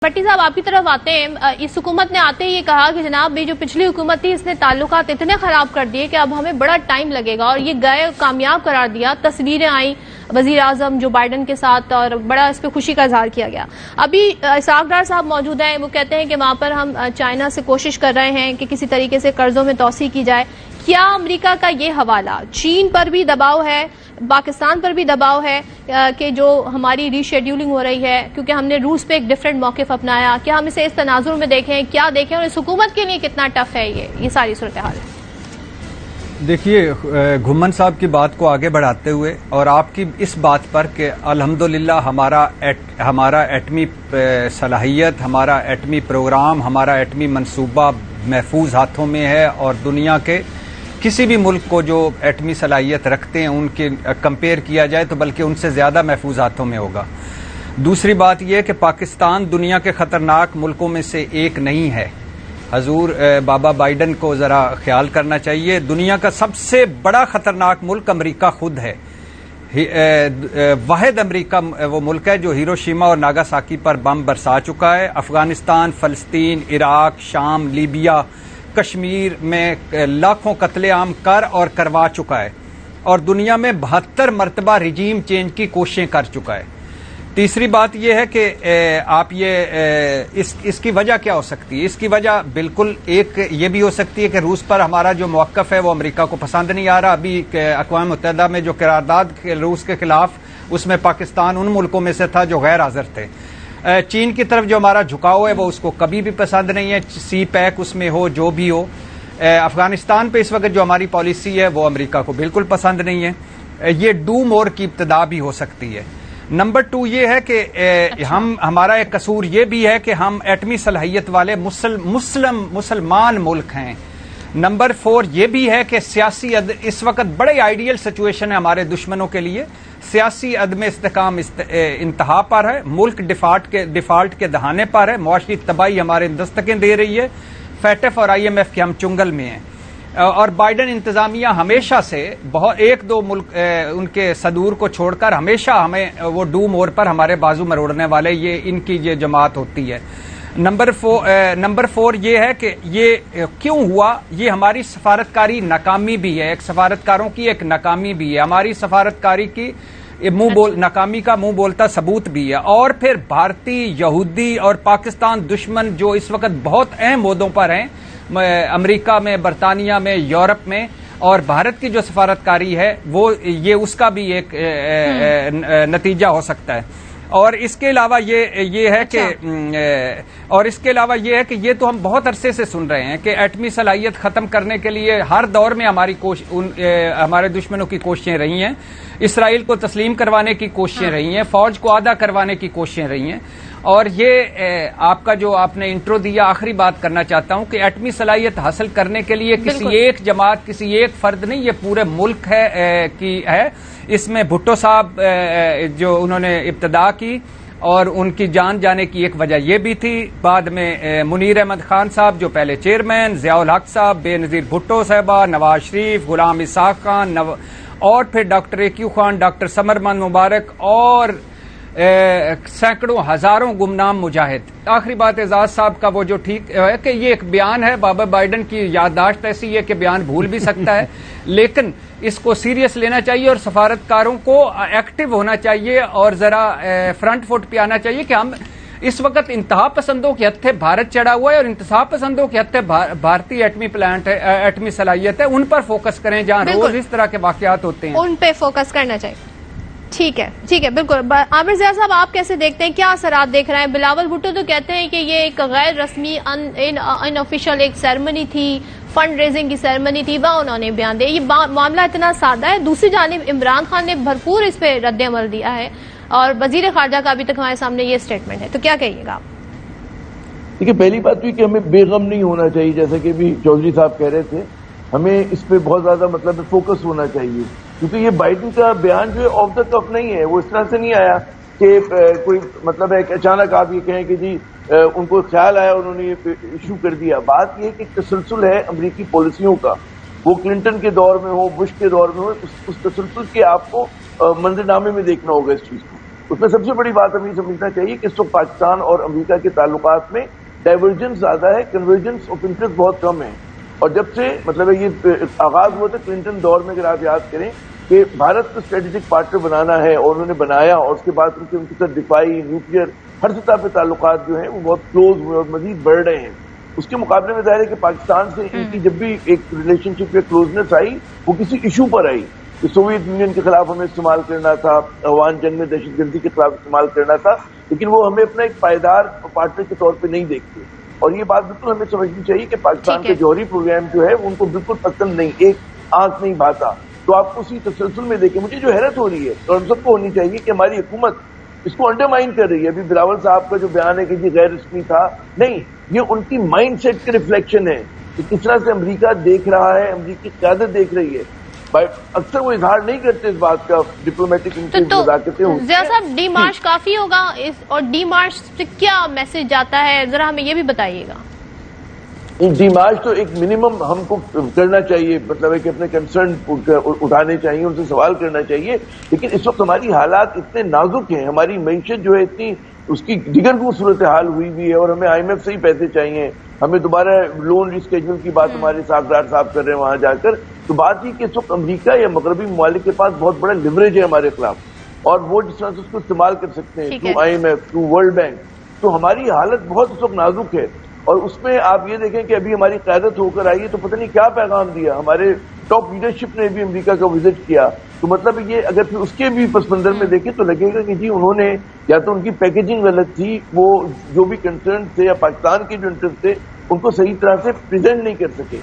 بھٹی صاحب آپ کی طرف آتے ہیں. اس حکومت نے آتے ہی یہ کہا کہ جناب یہ جو پچھلی حکومت تھی اس نے تعلقات اتنے خراب کر دیے کہ اب ہمیں بڑا ٹائم لگے گا, اور یہ گئے کامیاب قرار دیا. تصویریں آئیں وزیر اعظم جو بائیڈن کے ساتھ اور بڑا اس پہ خوشی کا اظہار کیا گیا. ابھی اسحاق ڈار صاحب موجود ہیں, وہ کہتے ہیں کہ وہاں پر ہم چائنا سے کوشش کر رہے ہیں کہ کسی طریقے سے قرضوں میں توسیع کی جائے. کیا امریکہ کا یہ حوالہ چین پر بھی دباؤ ہے, پاکستان پر بھی دباؤ ہے کہ جو ہماری ری شیڈیولنگ ہو رہی ہے, کیونکہ ہم نے روس پہ ایک ڈفرینٹ موقف اپنایا, کیا ہم اسے اس تناظر میں دیکھیں, کیا دیکھیں, اور اس حکومت کے لیے کتنا ٹف ہے یہ ساری صورتحال ہے؟ دیکھیے, گھمن صاحب کی بات کو آگے بڑھاتے ہوئے اور آپ کی اس بات پر کہ الحمدللہ ہمارا ایٹمی صلاحیت, ہمارا ایٹمی پروگرام, ہمارا ایٹمی منصوبہ محفوظ ہاتھوں میں ہے, اور دنیا کے کسی بھی ملک کو جو ایٹمی صلاحیت رکھتے ہیں ان کے کمپیئر کیا جائے تو بلکہ ان سے زیادہ محفوظ ہاتھوں میں ہوگا. دوسری بات یہ کہ پاکستان دنیا کے خطرناک ملکوں میں سے ایک نہیں ہے. حضور بابا بائیڈن کو ذرا خیال کرنا چاہیے. دنیا کا سب سے بڑا خطرناک ملک امریکہ خود ہے. واحد امریکہ وہ ملک ہے جو ہیروشیما اور ناگاساکی پر بم برسا چکا ہے. افغانستان, فلسطین, عراق, شام, لیبیا, کشمیر میں لاکھوں قتل عام کر اور کروا چکا ہے, اور دنیا میں 72 مرتبہ رجیم چینج کی کوششیں کر چکا ہے. تیسری بات یہ ہے کہ آپ اس کی وجہ کیا ہو سکتی ہے؟ اس کی وجہ بالکل ایک یہ بھی ہو سکتی ہے کہ روس پر ہمارا جو موقف ہے وہ امریکہ کو پسند نہیں آ رہا. ابھی اقوام متحدہ میں جو قرارداد روس کے خلاف, اس میں پاکستان ان ملکوں میں سے تھا جو غیر حاضر تھے. چین کی طرف جو ہمارا جھکاؤ ہے وہ اس کو کبھی بھی پسند نہیں ہے, سی پیک اس میں ہو جو بھی ہو. افغانستان پہ اس وقت جو ہماری پالیسی ہے وہ امریکہ کو بالکل پسند نہیں ہے. یہ ڈو مور کی ابتدا بھی ہو سکتی ہے. نمبر 2 یہ ہے کہ ہمارا ایک قصور یہ بھی ہے کہ ہم ایٹمی صلاحیت والے مسلمان ملک ہیں. نمبر 4 یہ بھی ہے کہ سیاسی اس وقت بڑے آئیڈیل سچویشن ہے ہمارے دشمنوں کے لیے. سیاسی عدم استحکام انتہا پر ہے, ملک ڈیفالٹ کے دہانے پر ہے, معاشی تباہی ہمارے دستکیں دے رہی ہے, فیٹف اور IMF کے ہم چنگل میں ہیں. اور بائیڈن انتظامیہ ہمیشہ سے ایک دو ملک ان کے صدور کو چھوڑ کر ہمیشہ ہمیں وہ ڈو مور پر ہمارے بازو مروڑنے والے ان کی یہ جماعت ہوتی ہے. نمبر 4 یہ ہے کہ یہ کیوں ہوا, یہ ہماری سفارتکاری ناکامی بھی ہے, ایک سفارتکاروں کی ایک ناکامی بھی ہے, ہماری سفارتکاری کی ناکامی کا منہ بولتا ثبوت بھی ہے. اور پھر بھارتی, یہودی اور پاکستان دشمن جو اس وقت بہت اہم عہدوں پر ہیں امریکہ میں, برطانیہ میں, یورپ میں, اور بھارت کی جو سفارتکاری ہے وہ یہ اس کا بھی ایک نتیجہ ہو سکتا ہے. اور اس کے علاوہ یہ ہے کہ یہ تو ہم بہت عرصے سے سن رہے ہیں کہ ایٹمی صلاحیت ختم کرنے کے لیے ہر دور میں ہمارے دشمنوں کی کوششیں رہی ہیں. اسرائیل کو تسلیم کروانے کی کوششیں رہی ہیں, فوج کو آدھا کروانے کی کوششیں رہی ہیں. اور یہ آپ کا جو آپ نے انٹرو دیا, آخری بات کرنا چاہتا ہوں کہ ایٹمی صلاحیت حاصل کرنے کے لیے کسی ایک جماعت, کسی ایک فرد نہیں, یہ پورے ملک ہے. اس میں بھٹو صاحب جو انہوں نے ابتدا کی اور ان کی جان جانے کی ایک وجہ یہ بھی تھی. بعد میں منیر احمد خان صاحب جو پہلے چیئرمین, ضیاء الحق صاحب, بے نظیر بھٹو صاحبہ, نواز شریف, غلام اسحاق خان, اور پھر ڈاکٹر ایکیو خان, ڈاکٹر سمرمن مبارک, اور سینکڑوں ہزاروں گمنام مجاہد. آخری بات اعزاز صاحب کا وہ جو ٹھیک ہے کہ یہ ایک بیان ہے, بابا بائیڈن کی یادداشت ایسی ہے کہ بیان بھول بھی سکتا ہے, لیکن اس کو سیریس لینا چاہیے اور سفارتکاروں کو ایکٹیو ہونا چاہیے اور ذرا فرنٹ فٹ پہ آنا چاہیے کہ ہم اس وقت انتہا پسندوں کے ہتھے بھارت چڑھا ہوا ہے اور انتہا پسندوں کے ہتھے بھارتی ایٹمی پلانٹ ہے, ایٹمی صلاحیت ہے, ان پر فوکس کریں جہاں روز اس طرح کے واقعات ہوتے ہیں, ان پہ فوکس کرنا چاہیے. ٹھیک ہے بالکل. عامر ضیاء صاحب آپ کیسے دیکھتے ہیں, کیا اثرات دیکھ رہے ہیں؟ بلاول بھٹو تو کہتے ہیں کہ یہ ایک غیر رسمی ان آفیشیل ایک سیرمنی تھی, فنڈ ریزنگ کی سیرمنی تھی, وہ انہوں نے بیان دیا. یہ معاملہ اتنا سادہ ہے. دوسری جانب عمران خان نے بھرپور اس پہ رد عمل دیا ہے اور وزیر خارجہ کا ابھی تک ہمارے سامنے یہ اسٹیٹمنٹ ہے, تو کیا کہیے گا آپ؟ دیکھیے, پہلی بات یہ کہ ہمیں بے غم نہیں ہونا چاہیے, جیسا کہ بھی چودھری صاحب کہہ رہے تھے, ہمیں اس پہ بہت زیادہ فوکس ہونا چاہیے, کیونکہ یہ بائیڈن کا بیان جو ہے آف دا کف نہیں ہے. وہ اس طرح سے نہیں آیا کہ کوئی ہے کہ اچانک آپ یہ کہیں کہ جی ان کو خیال آیا انہوں نے یہ ایشو کر دیا. بات یہ کہ تسلسل ہے امریکی پالیسیوں کا, وہ کلنٹن کے دور میں ہو, بش کے دور میں ہو, اس تسلسل کے آپ کو منظرنامے میں دیکھنا ہوگا اس چیز کو. اس میں سب سے بڑی بات ہمیں سمجھنا چاہیے کہ اس وقت پاکستان اور امریکہ کے تعلقات میں ڈائیورجنس زیادہ ہے، کنورجنس آف انٹرسٹ بہت کم ہے. اور جب سے مطلب یہ آغاز ہوا تھا کلنٹن دور میں، اگر آپ یاد کریں کہ بھارت کو اسٹریٹجک پارٹنر بنانا ہے اور انہوں نے بنایا، اور اس کے بعد ان کے ساتھ دفاعی، نیوکلیئر، ہر سطح پہ تعلقات جو ہیں وہ بہت کلوز ہوئے اور مزید بڑھ رہے ہیں. اس کے مقابلے میں ظاہر ہے کہ پاکستان سے ان کی جب بھی ایک ریلیشن شپ یا کلوزنس آئی وہ کسی ایشو پر آئی کہ سوویت یونین کے خلاف ہمیں استعمال کرنا تھا، افغان جنگ میں دہشت گردی کے خلاف استعمال کرنا تھا، لیکن وہ ہمیں اپنا ایک پائیدار پارٹنر کے طور پہ نہیں دیکھتے. اور یہ بات بالکل ہمیں سمجھنی چاہیے کہ پاکستان کا جوہری پروگرام جو ہے وہ ان کو بالکل پسند نہیں، ایک آنکھ نہیں بھاتا. تو آپ اسی تسلسل میں دیکھیں، مجھے جو حیرت ہو رہی ہے اور ہم سب کو ہونی چاہیے کہ ہماری حکومت اس کو انڈرمائن کر رہی ہے. ابھی بلاول صاحب کا جو بیان ہے کہ یہ غیر رسمی تھا، نہیں، یہ ان کی مائنڈ سیٹ کے ریفلیکشن ہے کہ کس طرح سے امریکہ دیکھ رہا ہے، امریکی قیادت دیکھ رہی ہے. اکثر وہ اظہار نہیں کرتے اس بات کا، ڈپلومیٹک ان کی مذاکرتیں ہوتی ہیں. ضیاء صاحب، ڈی مارچ کافی ہوگا اور ڈی مارچ سے کیا میسج جاتا ہے، ذرا ہمیں یہ بھی بتائیے گا. ڈی مارچ تو ایک منیمم ہم کو کرنا چاہیے، مطلب ہے کہ اپنے کنسرن اٹھانے چاہیے، ان سے سوال کرنا چاہیے. لیکن اس وقت ہماری حالات اتنے نازک ہیں، ہماری معیشت جو ہے اتنی اس کی دیگرگوں صورتحال ہوئی بھی ہے، اور ہمیں آئی ایم ایف سے ہی پیسے چاہیے. ہمیں دوبارہ لون ریسکیجول کی بات ہمارے ساکھدار صاحب کر رہے ہیں وہاں جا کر. تو بات یہ کہ اس وقت امریکہ یا مغربی ممالک کے پاس بہت بڑا لیوریج ہے ہمارے خلاف، اور وہ جس طرح سے اس کو استعمال کر سکتے ہیں through I M F, through World Bank. تو ہماری حالت بہت اس وقت نازک ہے. اور اس میں آپ یہ دیکھیں کہ ابھی ہماری قیادت ہو کر آئی ہے تو پتہ نہیں کیا پیغام دیا. ہمارے ٹاپ لیڈرشپ نے بھی امریکہ کا وزٹ کیا. تو مطلب یہ اگر پھر اس کے بھی پس منظر میں دیکھیں تو لگے گا کہ جی انہوں نے یا تو ان کی پیکیجنگ غلط تھی، وہ جو بھی کنسرن تھے یا پاکستان کے جو انٹرسٹ تھے ان کو صحیح طرح سے پریزنٹ نہیں کر سکے.